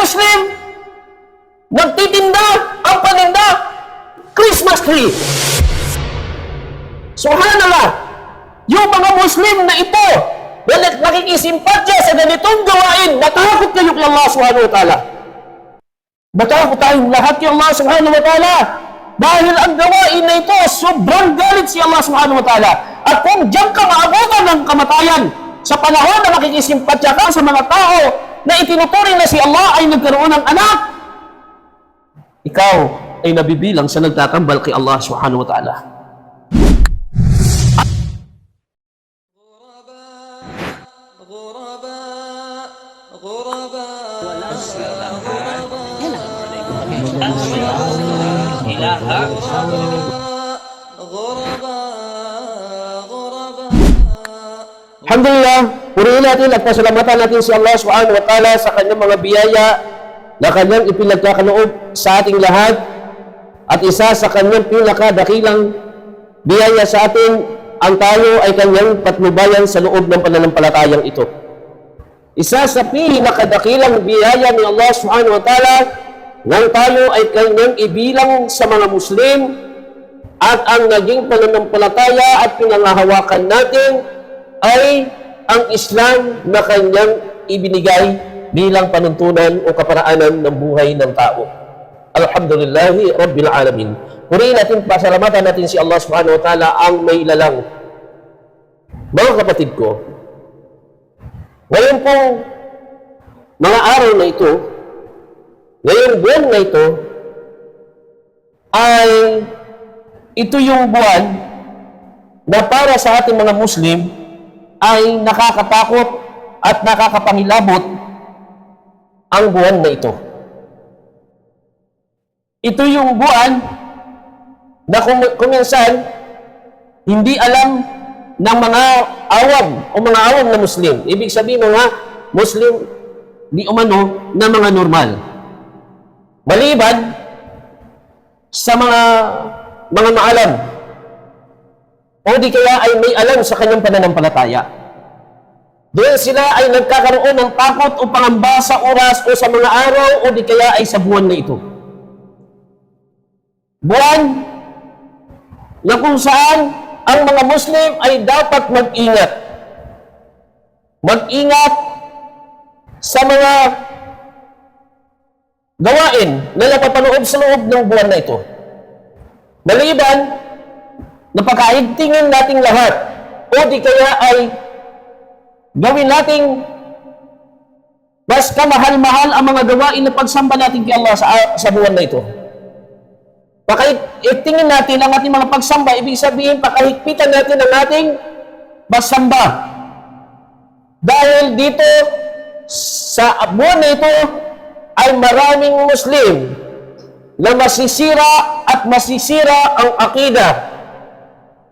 Muslim, nagtitinda ang paninda, Christmas tree. Subhanallah, yung mga Muslim na ito, na nakikisimpatya sa ganitong gawain, natakot kayo kay Allah subhanahu wa ta'ala. Natakot tayong lahat kay Allah subhanahu wa ta'ala. Dahil ang gawain na ito, sobrang galit si Allah subhanahu wa ta'ala. At kung diyan ka maabutan ng kamatayan, sa panahon na nakikisimpatya ka sa mga tao na itinuturing na si Allah ay nagkaroon ng anak, ikaw ay nabibilang sa nagtatambal kay Allah subhanahu wa ta'ala. Alhamdulillah, purihin natin at pasalamatan natin si Allah subhanahu wa ta'ala sa kanyang mga biyaya na kanyang ipinagkakaloob sa ating lahat, at isa sa kanyang pinakadakilang biyaya sa atin ang tayo ay kanyang patnubayan sa loob ng pananampalatayang ito. Isa sa pinakadakilang biyaya ni Allah subhanahu wa ta'ala nang tayo ay kanyang ibilang sa mga Muslim, at ang naging pananampalataya at pinangahawakan natin ay ang Islam na kanyang ibinigay bilang panuntunan o kaparaanan ng buhay ng tao. Alhamdulillahi Rabbil Alamin. Purihin natin, pasalamatan natin si Allah subhanahu wa ta'ala ang may lalang. Mga kapatid ko, ngayon pong mga araw na ito, ngayong buwan na ito, ay ito yung buwan na para sa ating mga Muslim ay nakakatakot at nakakapangilabot ang buwan na ito. Ito yung buwan na kung minsan hindi alam ng mga awam o mga awam na Muslim. Ibig sabihin mga Muslim di umano na mga normal. Maliban sa mga maalam o di kaya ay may alam sa kanyang pananampalataya. Doon sila ay nagkakaroon ng takot o pangamba sa oras o sa mga araw o di kaya ay sa buwan na ito. Buwan na kung saan ang mga Muslim ay dapat mag-ingat. Mag-ingat sa mga gawain na napapaloob sa loob ng buwan na ito. Maliban na pagkaigtingin nating lahat o di kaya ay gawin nating mas kamahal-mahal ang mga gawain na pagsamba natin kay Allah sa buwan na ito. Pagkaigtingin natin ang ating mga pagsamba, ibig sabihin pakahigpitan natin ang ating pagsamba. Dahil dito sa buwan na ito ay maraming Muslim na masisira at masisira ang akida.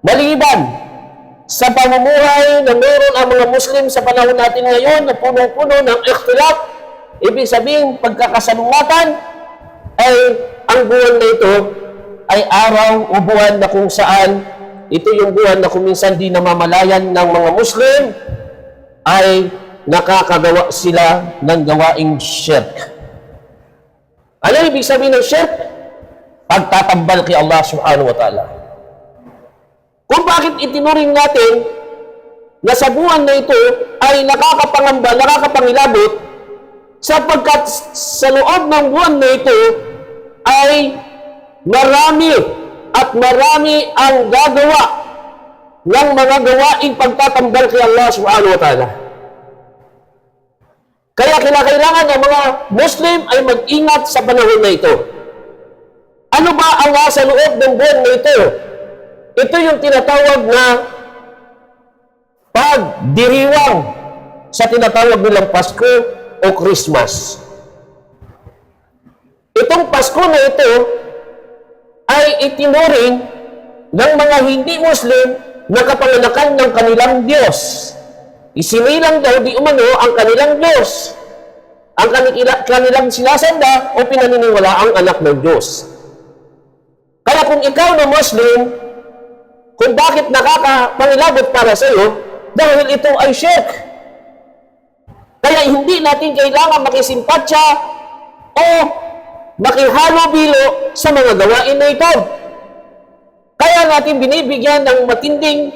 Maliban sa pamumuhay na meron ang mga Muslim sa panahon natin ngayon na punong-puno ng ikhtilaf, ibig sabihin pagkakasalungatan, ay ang buwan na ito ay araw o buwan na kung saan ito yung buwan na kung minsan di namamalayan ng mga Muslim ay nakakagawa sila ng gawaing shirk. Ano ibig sabihin ng shirk? Pagtatambal kay Allah subhanahu wa ta'ala. Kung bakit itinuring natin na sa buwan na ito ay nakakapangamba, nakakapangilabot, sapagkat sa loob ng buwan na ito ay marami at marami ang gagawa ng mga gawaing pagtatambal kay Allah subhanahu wa ta'ala. Kaya kinakailangan ng mga Muslim ay mag-ingat sa panahon na ito. Ano ba ang nasa loob ng buwan na ito? Ito yung tinatawag na pagdiriwang sa tinatawag nilang Pasko o Christmas. Itong Pasko na ito ay itinuring ng mga hindi Muslim na kapanganakan ng kanilang Diyos. Isinilang daw di umano ang kanilang Diyos, ang kanilang sinasanda o pinaniniwala ang anak ng Diyos. Kaya kung ikaw na Muslim, kung bakit nakakapangilabot para sa iyo, dahil ito ay shirk. Kaya hindi natin kailangan makisimpatya o makihalo-bilo sa mga gawain na ito. Kaya natin binibigyan ng matinding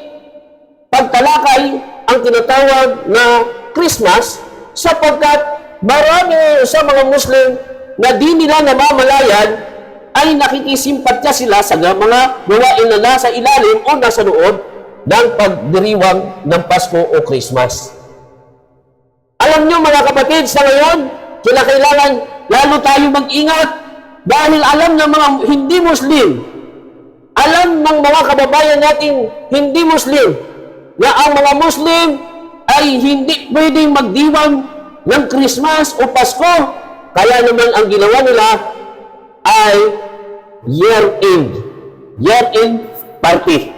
pagtalakay ang tinatawag na Christmas sapagkat marami sa mga Muslim na di nila namamalayan ay nakikisimpatya sila sa mga gawain na nasa ilalim o nasa loob ng pagdiriwang ng Pasko o Christmas. Alam nyo mga kapatid, sa ngayon, kailangan lalo tayo mag-ingat dahil alam ng mga hindi Muslim, alam ng mga kababayan nating hindi Muslim na ang mga Muslim ay hindi pwedeng magdiwang ng Christmas o Pasko. Kaya naman ang ginawa nila ay year-end party.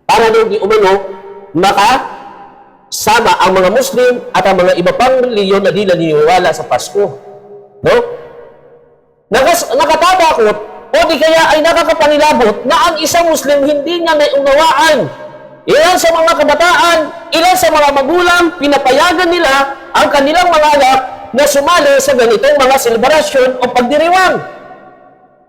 Para daw di umano makasama ang mga Muslim at ang mga iba pang reliyon na di naniniwala sa Pasko. No? Nakatatakot o di kaya ay nakakapangilabot na ang isang Muslim hindi niya naunawaan. Ilan sa mga kabataan, ilan sa mga magulang, pinapayagan nila ang kanilang mga anak na sumali sa ganitong mga selebrasyon o pagdiriwang.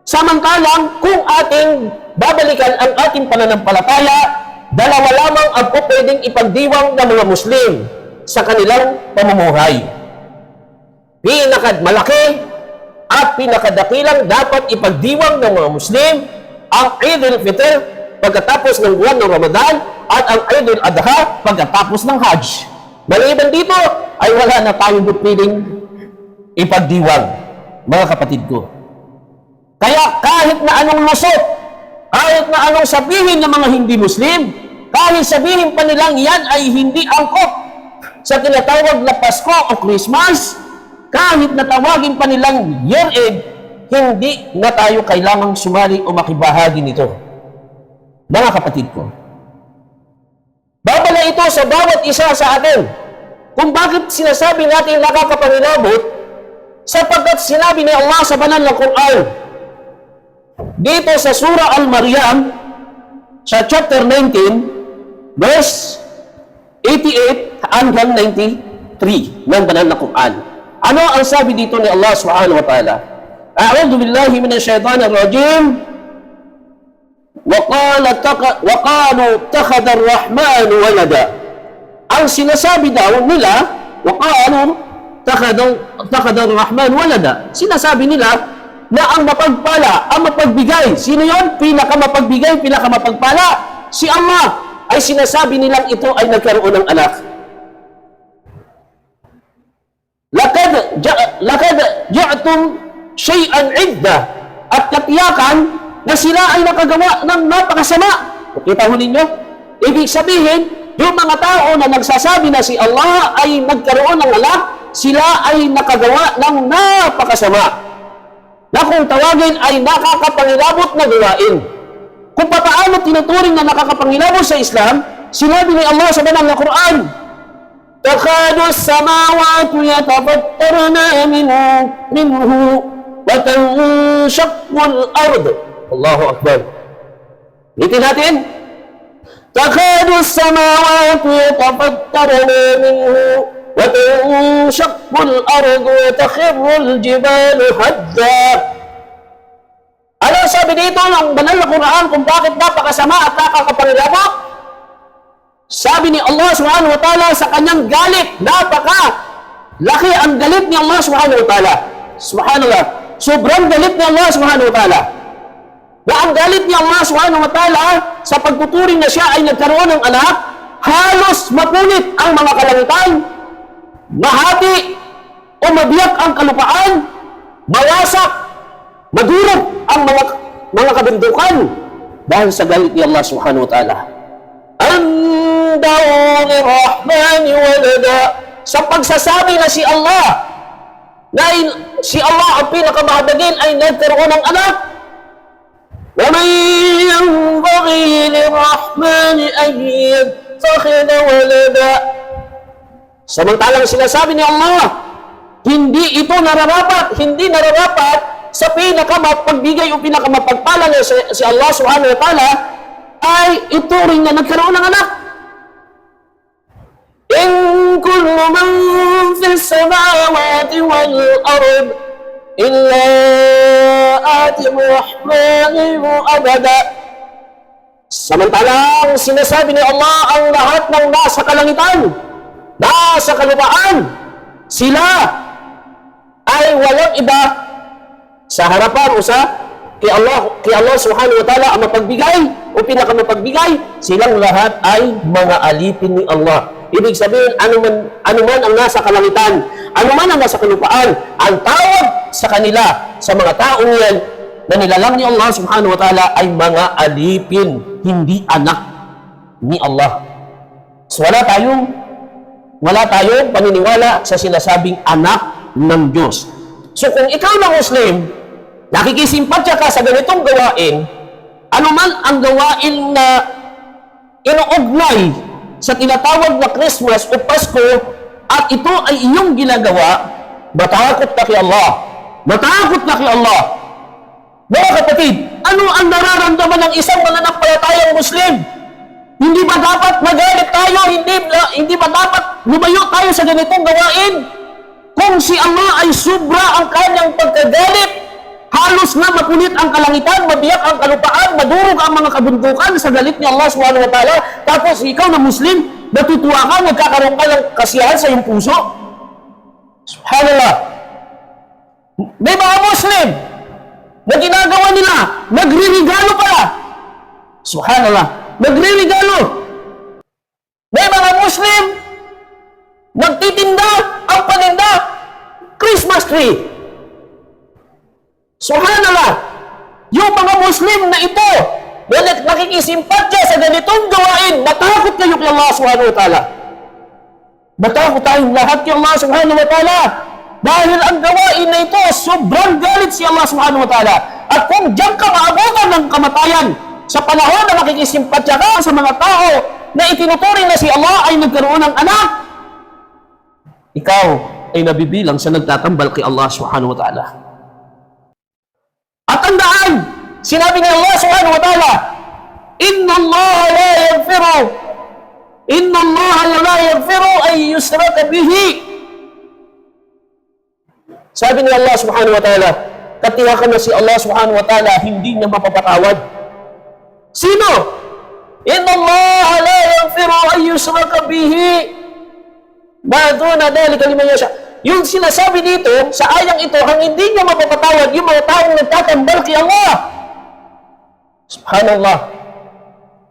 Samantalang, kung ating babalikan ang ating pananampalataya, dalawa lamang ang pwedeng ipagdiwang ng mga Muslim sa kanilang pamumuhay. Pinakamalaki at pinakadakilang dapat ipagdiwang ng mga Muslim ang Eid al-Fitr pagkatapos ng buwan ng Ramadan at ang Eid al-Adha pagkatapos ng Hajj. Maliban dito ay wala na tayong piling ipagdiwang, mga kapatid ko. Kaya kahit na anong lusot, kahit na anong sabihin ng mga hindi Muslim, kahit sabihin pa nilang yan ay hindi angkop sa tinatawag na Pasko o Christmas, kahit na tawagin pa nilang year-end, hindi na tayo kailangang sumali o makibahagi nito. Mga kapatid ko, babala ito sa bawat isa sa atin kung bakit sinasabi natin nakakapangilabot sapagkat sinabi ni Allah sa banal na Quran dito sa Surah Al-Maryam sa chapter 19 verse 88 hanggang 93 ng banal na Quran. Ano ang sabi dito ni Allah subhanahu wa ta'ala? A'udhu billahi minash shaitanir rajim. وَقَالُوا اتَّخَذَ الرَّحْمَنُ وَلَدًا. Ang sinasabi daw nila, وَقَالُوا اتَّخَذَ الرَّحْمَنُ وَلَدًا. Sinasabi nila na ang mapagpala, ang mapagbigay. Sino yun? Pinakamapagbigay, pinakamapagpala. Si Allah. Ay sinasabi nilang ito ay nagkaroon ng anak. لَقَدْ جَعْتُمْ شَيْئًا عِدَّةً. At katiyakan na sila ay nakagawa ng napakasama. Kita ho ninyo? Ibig sabihin, yung mga tao na nagsasabi na si Allah ay nagkaroon ng anak, sila ay nakagawa ng napakasama. Na kung tawagin ay nakakapangilabot na gawain. Kung paano tinuturing na nakakapangilabot sa Islam, sinabi ni Allah sa banal na Quran, تَكَادُ السَّمَاوَاتُ يَتَفَطَّرْنَ مِنْهُ وَتَنْشَقُّ الْأَرْضُ. Allahu Akbar. Ulitin natin. تَكَادُ السَّمَاوَاتُ يَتَفَطَّرْنَ مِنْهُ وَتَنْشَقُّ الْأَرْضُ وَتَخِرُّ الْجِبَالُ هَدًّا. Ano sabi dito ng banal na Quran kung bakit napakasama at nakakapangilabot? Sabi ni Allah subhanahu wa ta'ala sa kanyang galit, laki ang galit ni Allah subhanahu wa ta'ala. Subhanallah. Sobrang galit ni Allah subhanahu wa ta'ala. Na ang galit ni Allah subhanahu wa ta'ala sa pagtuturing na siya ay nagkaroon ng anak, halos mapunit ang mga kalangitan, mahati o mabiyak ang kalupaan, mawasak, madurog ang mga kabundukan dahil sa galit ni Allah subhanahu wa ta'ala. Andaw lirrahmani walada. Sa pagsasabi na si Allah ang pinakamahadagin ay nagkaroon ng anak. وَمَنْ يَنْبَغِي لِلرَّحْمَنِ أَنْ يَتَّخِذَ وَلَدًا. Samantalang sinasabi ni Allah, hindi nararapat sa pinakamapagbigay o pinakamapagpala na si Allah subhanahu wa ta'ala ay ituring na nagkaroon ng anak. إِن كُلُّ مَنْ فِي السَّمَاوَاتِ وَالْأَرْضِ إلا آتي الرحمن أبدا. Samantalang sinasabi ni Allah ang lahat ng nasa kalangitan, nasa kalupaan, sila ay walang iba sa harapan o kay Allah subhanahu wa ta'ala ang mapagbigay o pinakamapagbigay. Silang lahat ay mga alipin ni Allah. Ibig sabihin, ano man ang nasa kalangitan, ano man ang nasa kalupaan, ang tawag sa kanila, sa mga taong yan, na nilalang ni Allah subhanahu wa ta'ala ay mga alipin, hindi anak ni Allah. So wala tayong paniniwala sa sinasabing anak ng Diyos. So kung ikaw na Muslim, nakikisimpatya ka sa ganitong gawain, anuman ang gawain na inuugnay sa tinatawag na Christmas o Pasko, at ito ay iyong ginagawa, matakot na kay Allah. Matakot na kay Allah. Mga kapatid, ano ang nararamdaman ng isang mananampalatayang Muslim? Hindi ba dapat magalit tayo? Hindi ba dapat lumayo tayo sa ganitong gawain? Kung si Allah ay sobra ang kanyang pagkagalit, halos na mapunit ang kalangitan, mabiyak ang kalupaan, madurog ang mga kabundukan sa galit ni Allah subhanahu wa ta'ala, tapos ikaw na Muslim, natutuwa ka, nagkakaroon ka ng kasiyahan sa iyong puso. Subhanallah. May mga Muslim na ginagawa nila, nagre-regalo pala. Subhanallah. Nagre-regalo. May mga Muslim, nagtitinda ang paninda, Christmas tree. Subhanallah, yung mga Muslim na ito, na nakikisimpatya sa ganitong gawain, matakot kayo kay Allah subhanahu wa ta'ala. Matakot tayong lahat kay Allah subhanahu wa ta'ala. Dahil ang gawain na ito, sobrang galit si Allah subhanahu wa ta'ala. At kung diyan ka maabutan ng kamatayan, sa panahon na makikisimpatya ka sa mga tao na itinuturing na si Allah ay nagkaroon ng anak, ikaw ay nabibilang sa nagtatambal kay Allah subhanahu wa ta'ala. At tandaan, sinabi ni Allah subhanahu wa ta'ala, Inna Allah la yaghfiru ay yusraka bihi. Sabi ni Allah subhanahu wa ta'ala, katiyakan na si Allah subhanahu wa ta'ala, hindi niya mapapatawad. Sino? Inna Allah la yaghfiru ay yusraka bihi. Ma duna dhalika liman yasha. Yung sinasabi dito, sa ayang ito, ang hindi niya mapapatawad yung mga taong nagtatambal kay Allah. Subhanallah.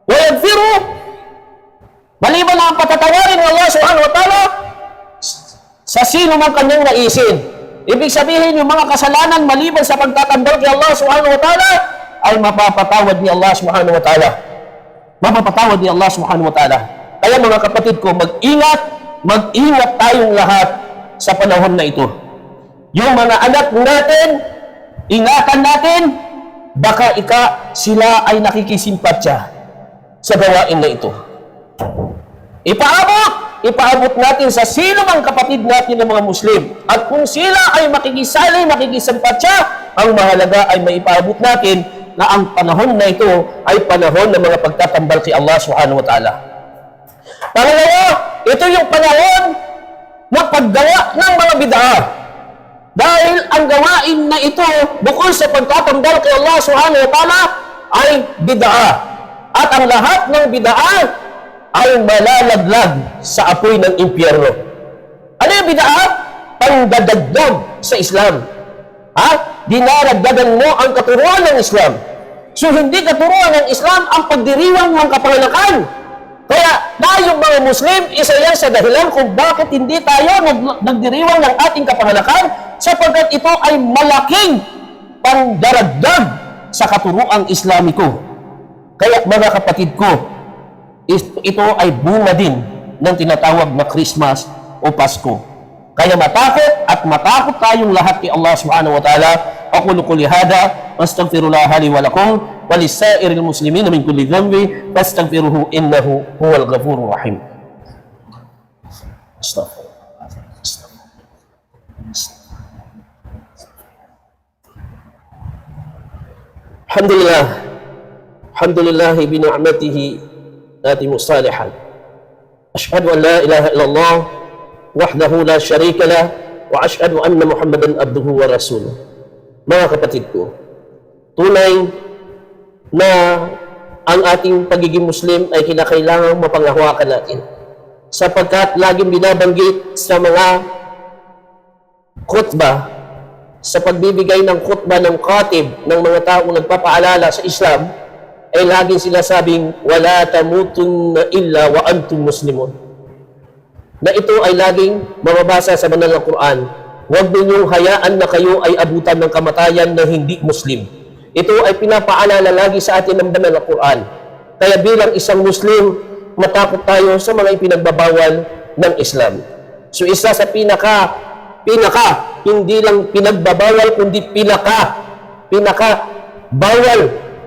Wa yaghfiru, maliban na ang patatawarin ng Allah subhanahu wa ta'ala sa sino man kanyang naisin. Ibig sabihin, yung mga kasalanan maliban sa pagtatambal kay Allah subhanahu wa ta'ala ay mapapatawad ni Allah subhanahu wa ta'ala. Mapapatawad ni Allah subhanahu wa ta'ala. Kaya mga kapatid ko, mag-ingat tayong lahat sa panahon na ito. Yung mga anak natin, ingatan natin, baka sila ay nakikisimpatya sa gawain na ito. Ipaabot natin sa sino mang kapatid natin ng mga Muslim. At kung sila ay makikisali, makikisimpatya, ang mahalaga ay maipaabot natin na ang panahon na ito ay panahon ng mga pagtatambal kay Allah subhanahu wa ta'ala. Pangalawa, ito yung panahon ng paggawa ng mga bid'a. Dahil ang gawain na ito, bukod sa pagtatambal kay Allah subhanahu wa ta'ala, ay bid'a. At ang lahat ng bid'a ay malalaglag sa apoy ng impyerno. Ano yung bid'a? Pangdadagdag sa Islam. Dinaragdagan mo ang katuruan ng Islam. So hindi katuruan ng Islam ang pagdiriwang ng kapanganakan. Kaya tayong mga Muslim, isa yan sa dahilan kung bakit hindi tayo nagdiriwang ng ating kapanganakan, sapagkat ito ay malaking pangdaragdag sa katuruang Islamiko. Kaya mga kapatid ko, ito ay bunga din ng tinatawag na Christmas o Pasko. Kaya matakot tayong lahat kay Allah subhanahu wa ta'ala. Aqulu quli hada, wastaghfirullah li wa lakum, wa lisairil muslimin min kulli dhanbi, fastaghfiruhu innahu huwal ghafurur rahim. Alhamdulillah bi ni'matihi atimu salihan. Ashhadu an la ilaha illallah wahdahu la syarika lah wa ashhadu anna Muhammadan abduhu wa rasuluh. Mga kapatid ko, tunay na ang ating pagiging Muslim ay kinakailangang mapanghawakan natin. Sapagkat laging binabanggit sa mga khutbah, sa pagbibigay ng khutbah ng khatib ng mga taong nagpapaalala sa Islam, ay laging sila sabing, wala tamutunna illa wa antum muslimun. Na ito ay laging mababasa sa banal na Quran. Huwag ninyong hayaan na kayo ay abutan ng kamatayan na hindi Muslim. Ito ay pinapaalala lagi sa atin ng banal na Quran. Kaya bilang isang Muslim, matakot tayo sa mga ipinagbabawal ng Islam. So isa sa pinaka, hindi lang pinagbabawal, kundi bawal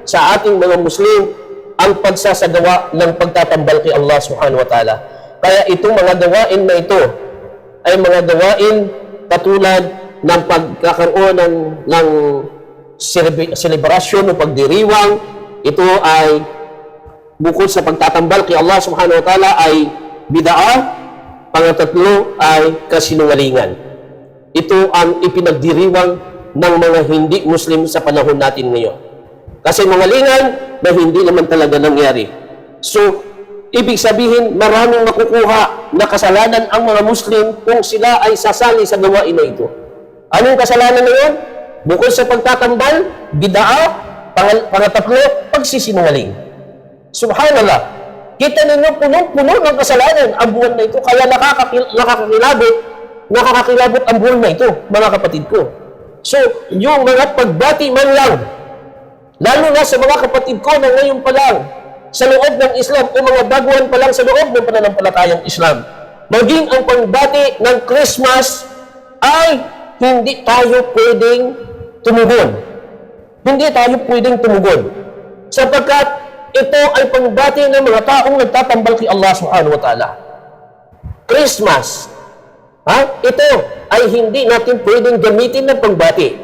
sa ating mga Muslim ang pagsasagawa ng pagtatambal kay Allah subhanahu wa ta'ala. Kaya itong mga gawain na ito ay mga gawain katulad ng pagkakaroon ng selebrasyon o pagdiriwang. Ito ay bukod sa pagtatambal kay Allah subhanahu wa ta'ala ay bid'ah. Pangatatlo ay kasinungalingan. Ito ang ipinagdiriwang ng mga hindi Muslim sa panahon natin ngayon. Kasi mangalingan na hindi naman talaga nangyari. So, ibig sabihin, maraming makukuha na kasalanan ang mga Muslim kung sila ay sasali sa gawain na ito. Anong kasalanan na yun? Bukod sa pagtatambal, bid'ah, pangatatlo, pagsisinungaling. Subhanallah. Kita ninyo punong-puno ng kasalanan ang buwan na ito. Kaya nakakakilabot ang buwan na ito, mga kapatid ko. So, yung mga pagbati man lang, lalo na sa mga kapatid ko na ngayon pa lang, sa loob ng Islam o mga baguhan pa lang sa loob ng pananampalatayang Islam, maging ang pangbati ng Christmas ay hindi tayo pwedeng tumugon. Hindi tayo pwedeng tumugon. Sapagkat ito ay pangbati ng mga taong nagtatambal kay Allah subhanahu wa ta'ala. Christmas, ito ay hindi natin pwedeng gamitin ng pangbati.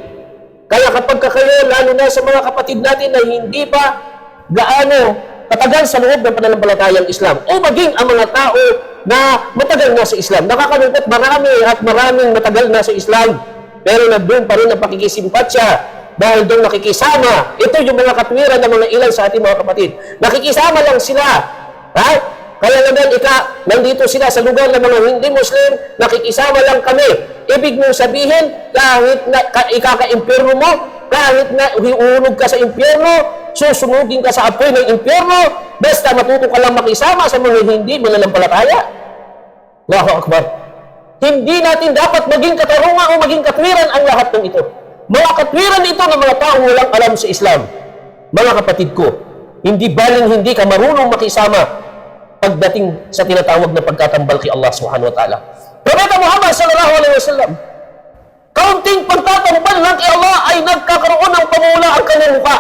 Kaya kapag kayo, lalo na sa mga kapatid natin na hindi pa gaano katagal sa loob ng pananampalatayang Islam, o maging ang mga tao na matagal na sa Islam. Nakakalungkot, maraming matagal na sa Islam, pero nandun pa rin ang pakikisimpatsya dahil doon nakikisama. Ito yung mga katwiran ng mga ilan sa ating mga kapatid. Nakikisama lang sila. Kaya naman nandito sila sa lugar ng mga hindi Muslim, nakikisama lang kami. Ibig mong sabihin, kahit na ikaka-impyerno mo, kahit na hiulog ka sa impyerno, susumugin ka sa apoy ng impyerno, basta matuto ka lang makisama sa mga hindi mananampalataya. Allahu Akbar. Hindi natin dapat maging katarungan o maging katwiran ang lahat ng ito. Mga katwiran ito ng mga taong walang alam sa Islam. Mga kapatid ko, hindi ka marunong makisama pagdating sa tinatawag na pagtatambal kay Allah subhanahu wa ta'ala. Propeta Muhammad sallallahu alaihi wasallam, kaunting pagtatambal lang kay Allah ay nagkakaroon ng pamula ang kanyang mukha.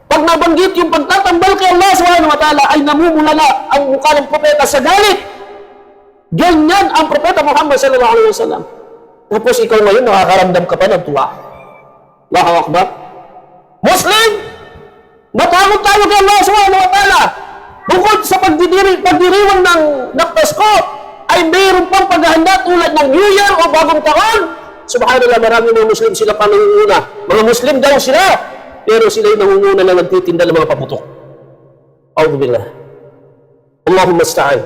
Pag nabanggit yung pagtatambal kay Allah subhanahu wa ta'ala ay namumulala ang mukha ng propeta sa galit. Ganyan ang propeta Muhammad sallallahu alaihi wasallam. Tapos ikaw ngayon nakakaramdam ka pa ng tuwa. Allahu Akbar. Muslim, matakot tayo kay Allah subhanahu wa ta'ala. Bukod sa pagdiriwang ng Pasko, ay mayroon pang paghahanda tulad ng New Year o Bagong Taon. Subhanallah, marami mga Muslim sila pa nangunguna. Mga Muslim daw sila, pero sila yung nangunguna na nagtitinda ng mga paputok. A'udzubillah. Allahumma sta'an.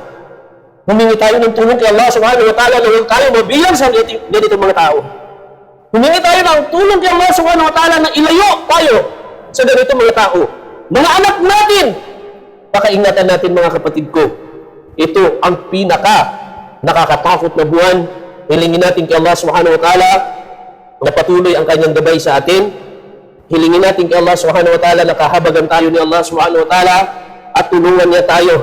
Humingi tayo ng tulong kay Allah subhanahu wa ta'ala na huwag tayo mabilang sa ganitong mga tao. Humingi tayo ng tulong kay Allah subhanahu wa ta'ala na ilayo tayo sa ganitong mga tao. Mga anak natin, pakaingatan natin mga kapatid ko. Ito ang nakakatakot na buwan. Hilingin natin kay Allah subhanahu wa ta'ala na patuloy ang kanyang gabay sa atin. Hilingin natin kay Allah subhanahu wa ta'ala na kahabagan tayo ni Allah subhanahu wa ta'ala at tulungan niya tayo